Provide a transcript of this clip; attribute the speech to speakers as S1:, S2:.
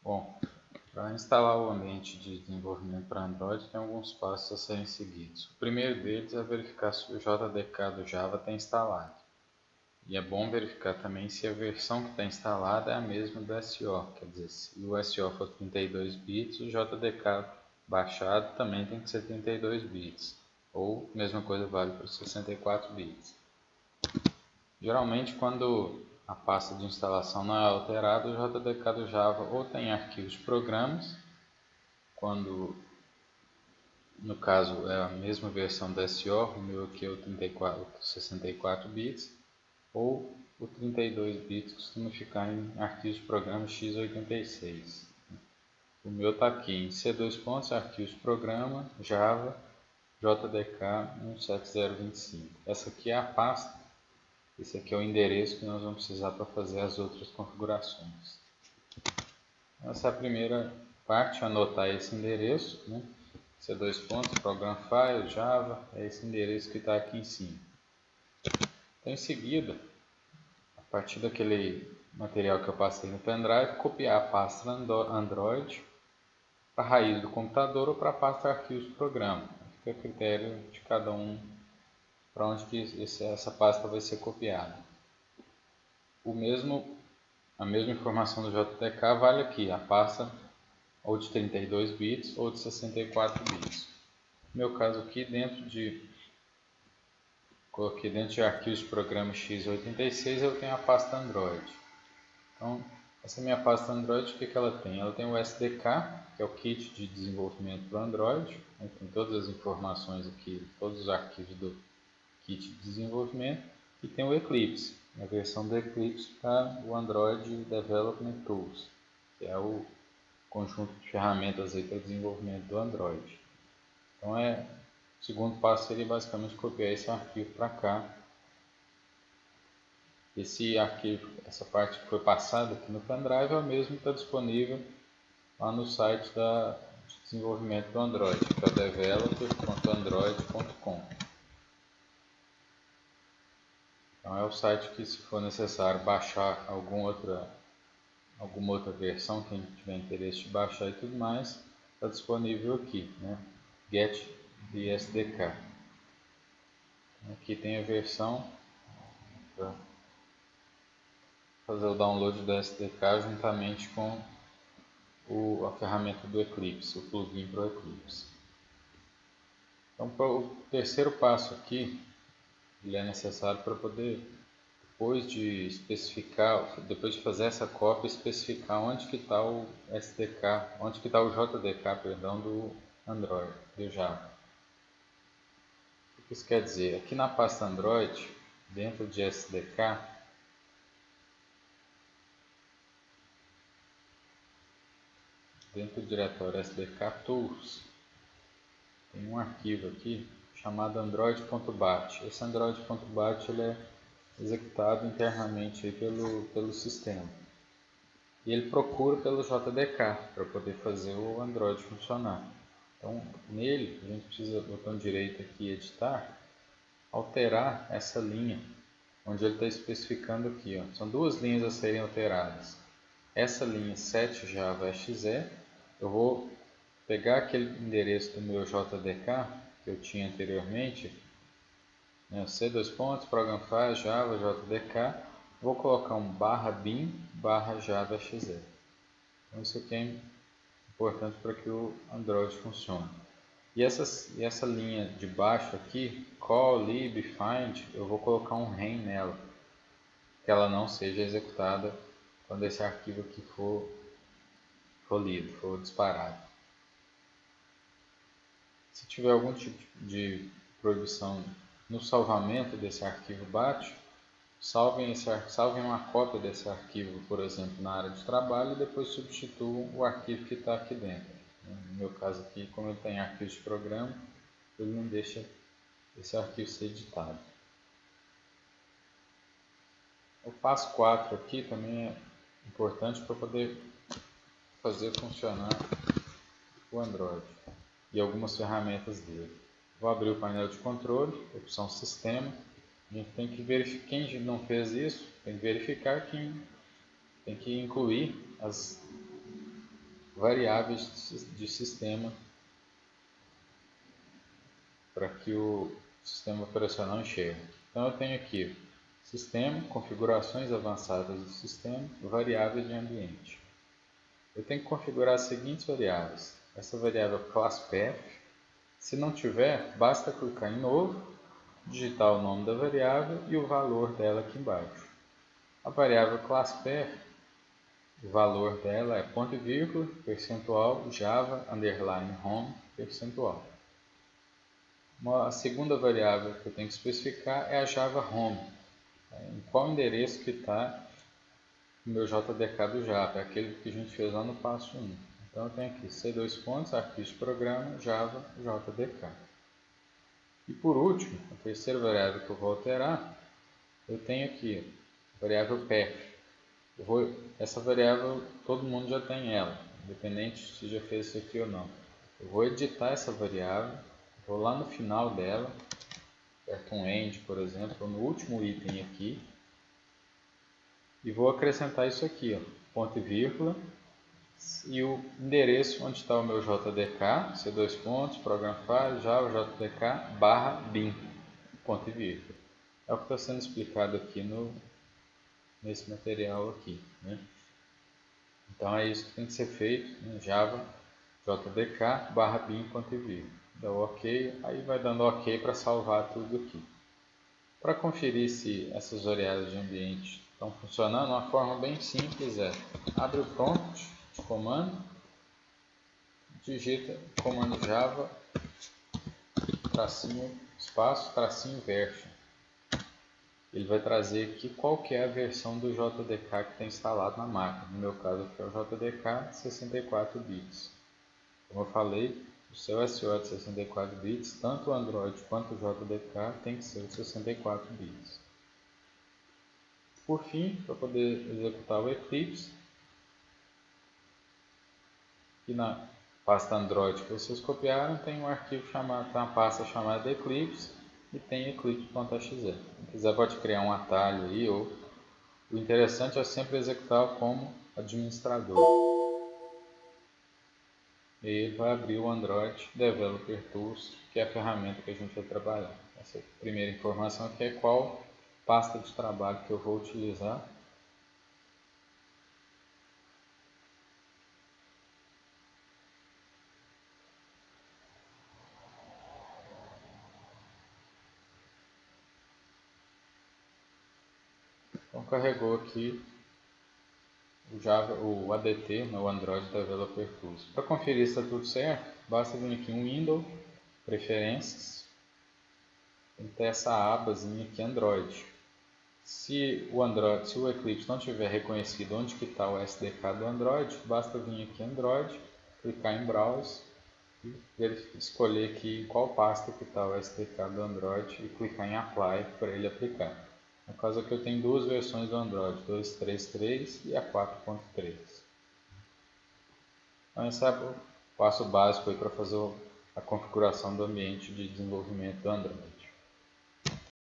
S1: Bom, para instalar o ambiente de desenvolvimento para Android tem alguns passos a serem seguidos. O primeiro deles é verificar se o JDK do Java está instalado. E é bom verificar também se a versão que está instalada é a mesma do SO, quer dizer, se o SO for 32 bits, o JDK baixado também tem que ser 32 bits, ou a mesma coisa vale para os 64 bits. Geralmente, quando a pasta de instalação não é alterada, o JDK do Java ou tem arquivos de programas, quando no caso é a mesma versão do SO, o meu aqui é o 64 bits, ou o 32 bits costuma ficar em arquivos de programa x86. O meu está aqui em C2 pontos, arquivos de programa, Java, JDK 17025. Essa aqui é a pasta, esse aqui é o endereço que nós vamos precisar para fazer as outras configurações. Essa é a primeira parte, anotar esse endereço, né? C2 pontos, program file, Java, é esse endereço que está aqui em cima. Então, em seguida, a partir daquele material que eu passei no pendrive, copiar a pasta Android para a raiz do computador ou para a pasta arquivos do programa. Fica a critério de cada um para onde que essa pasta vai ser copiada. A mesma informação do JDK vale aqui, a pasta ou de 32 bits ou de 64 bits. No meu caso aqui, coloquei dentro de arquivos de programa x86, eu tenho a pasta Android. Então, essa minha pasta Android, o que ela tem? Ela tem o SDK, que é o kit de desenvolvimento para o Android, né? Tem todas as informações aqui, todos os arquivos do kit de desenvolvimento, e tem o Eclipse, a versão do Eclipse para o Android Development Tools, que é o conjunto de ferramentas aí para desenvolvimento do Android. Então, o segundo passo seria basicamente copiar esse arquivo para cá. Esse arquivo, essa parte que foi passada aqui no pendrive, é o mesmo que está disponível lá no site de desenvolvimento do Android, que é o developer.android.com. Então é o site que, se for necessário baixar alguma outra versão, quem tiver interesse de baixar e tudo mais, está disponível aqui, né? Get the SDK. Aqui tem a versão para fazer o download do SDK juntamente com a ferramenta do Eclipse, o plugin para o Eclipse. Então, para o terceiro passo aqui, ele é necessário para poder, depois de fazer essa cópia, especificar onde que está o SDK, onde que está o JDK, perdão, do Android, do Java. O que isso quer dizer? Aqui na pasta Android, dentro de SDK, dentro do diretório SDK Tools, tem um arquivo aqui chamado android.bat. Esse android.bat ele é executado internamente aí pelo sistema. E ele procura pelo JDK para poder fazer o Android funcionar. Então, nele, a gente precisa, botão direito aqui, editar, alterar essa linha, onde ele está especificando aqui. Ó. São duas linhas a serem alteradas. Essa linha set Java exe, eu vou pegar aquele endereço do meu JDK que eu tinha anteriormente, né, C2 pontos, program file, Java, JDK, vou colocar um /bin /java exe. Então isso aqui é importante para que o Android funcione. E essa linha de baixo aqui, call, lib, find, eu vou colocar um ren nela, que ela não seja executada quando esse arquivo aqui for lido, for disparado. Se tiver algum tipo de proibição no salvamento desse arquivo BAT, salvem uma cópia desse arquivo, por exemplo, na área de trabalho e depois substituam o arquivo que está aqui dentro. No meu caso aqui, como ele tem arquivos de programa, ele não deixa esse arquivo ser editado. O passo 4 aqui também é importante para poder fazer funcionar o Android e algumas ferramentas dele. Vou abrir o painel de controle, opção Sistema. A gente tem que verificar, quem não fez isso, tem que verificar tem que incluir variáveis de sistema para que o sistema operacional enxergue. Então eu tenho aqui sistema, configurações avançadas do sistema, variáveis de ambiente. Eu tenho que configurar as seguintes variáveis. Essa variável classPath, se não tiver, basta clicar em novo, digitar o nome da variável e o valor dela aqui embaixo. A variável classPath, o valor dela é ponto e vírgula, percentual, java, underline, home, percentual. A segunda variável que eu tenho que especificar é a Java Home, em qual endereço que está o meu JDK do Java, é aquele que a gente fez lá no passo 1. Então eu tenho aqui C2 pontos, arquivos de programa, Java, JDK. E por último, a terceira variável que eu vou alterar, eu tenho aqui a variável path. Essa variável todo mundo já tem ela, independente se já fez isso aqui ou não. Eu vou editar essa variável, vou lá no final dela, aperto um end, por exemplo, no último item aqui, e vou acrescentar isso aqui, ó, ponto e vírgula, e o endereço onde está o meu JDK, C2 pontos, program file, Java, JDK, barra bin, ponto e vírgula. É o que está sendo explicado aqui nesse material aqui, né? Então é isso que tem que ser feito em Java, JDK, barra bin, ponto e vírgula. Dá o OK, aí vai dando OK para salvar tudo aqui. Para conferir se essas variáveis de ambiente estão funcionando, uma forma bem simples é abre o prompt de comando, digita comando Java, tracinho, espaço, tracinho version. Ele vai trazer aqui qual que é a versão do JDK que está instalado na máquina. No meu caso aqui é o JDK 64 bits. Como eu falei, o seu SO de 64 bits, tanto o Android quanto o JDK tem que ser de 64 bits. Por fim, para poder executar o Eclipse, e na pasta Android que vocês copiaram, tem um arquivo chamado, tem uma pasta chamada Eclipse e tem eclipse.exe. Se quiser pode criar um atalho aí, ou o interessante é sempre executar como administrador. E ele vai abrir o Android Developer Tools, que é a ferramenta que a gente vai trabalhar. Essa primeira informação aqui é qual pasta de trabalho que eu vou utilizar. Então carregou aqui o Java, o ADT, no Android Developer Tools. Para conferir se está tudo certo, basta vir aqui em Windows, Preferências, tem que ter essa abazinha aqui Android. Se o Eclipse não tiver reconhecido onde que está o SDK do Android, basta vir aqui em Android, clicar em Browse e escolher aqui em qual pasta que está o SDK do Android e clicar em Apply para ele aplicar. No caso aqui eu tenho duas versões do Android, 2.3.3 e a 4.3. Então esse é o passo básico para fazer a configuração do ambiente de desenvolvimento do Android.